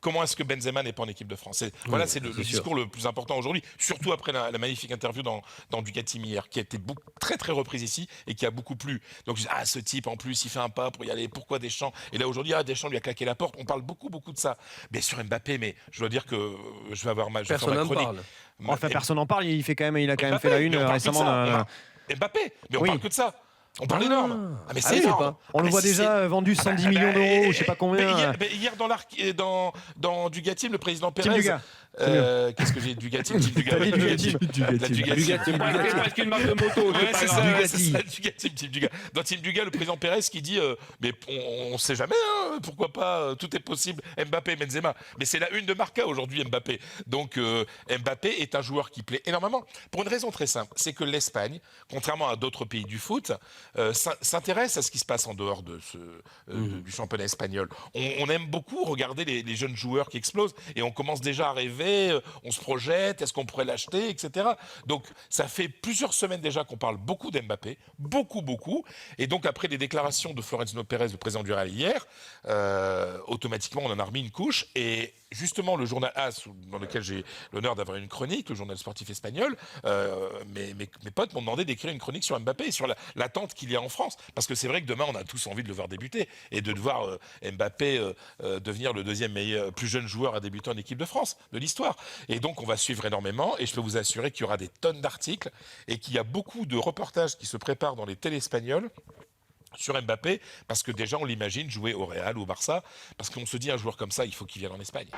comment est-ce que Benzema n'est pas en équipe de France? Voilà, c'est le discours le plus important aujourd'hui, surtout après la magnifique interview dans Ducati hier, qui a été très très reprise ici et qui a beaucoup plu. Donc je dis, ce type en plus, il fait un pas pour y aller, pourquoi Deschamps? Et là aujourd'hui, Deschamps lui a claqué la porte. On parle beaucoup de ça. Mais sur Mbappé, mais je dois dire que je vais avoir mal. Personne n'en parle. Enfin, personne n'en parle. Il a quand même fait Mbappé, la une mais on parle que de récemment. ça. Mbappé, mais on parle que de ça. On parle énorme. Mais c'est énorme. On le voit déjà vendu 110 millions d'euros, je sais pas combien. Hier dans Ducati, le président Pérez. Qu'est-ce que j'ai Ducati, Ducati. Parce qu'une marque de moto. C'est ça, Ducati, Team Duga. Dans Team Duga, le président Pérez qui dit mais on sait jamais, pourquoi pas, tout est possible. Mbappé, Benzema. Mais c'est la une de Marca aujourd'hui, Mbappé. Donc Mbappé est un joueur qui plaît énormément. Pour une raison très simple, c'est que l'Espagne, contrairement à d'autres pays du foot, s'intéresse à ce qui se passe en dehors du championnat espagnol. On aime beaucoup regarder les jeunes joueurs qui explosent et on commence déjà à rêver, on se projette, est-ce qu'on pourrait l'acheter, etc. Donc ça fait plusieurs semaines déjà qu'on parle beaucoup d'Mbappé, beaucoup. Et donc après les déclarations de Florentino Pérez, le président du Real hier, automatiquement on en a remis une couche. Et justement le journal AS, dans lequel j'ai l'honneur d'avoir une chronique, le journal sportif espagnol, mes potes m'ont demandé d'écrire une chronique sur Mbappé et sur l'attente qu'il y a en France. Parce que c'est vrai que demain, on a tous envie de le voir débuter et de voir Mbappé devenir le deuxième plus jeune joueur à débuter en équipe de France de l'histoire. Et donc, on va suivre énormément et je peux vous assurer qu'il y aura des tonnes d'articles et qu'il y a beaucoup de reportages qui se préparent dans les télés espagnoles sur Mbappé, parce que déjà, on l'imagine jouer au Real ou au Barça, parce qu'on se dit, un joueur comme ça, il faut qu'il vienne en Espagne.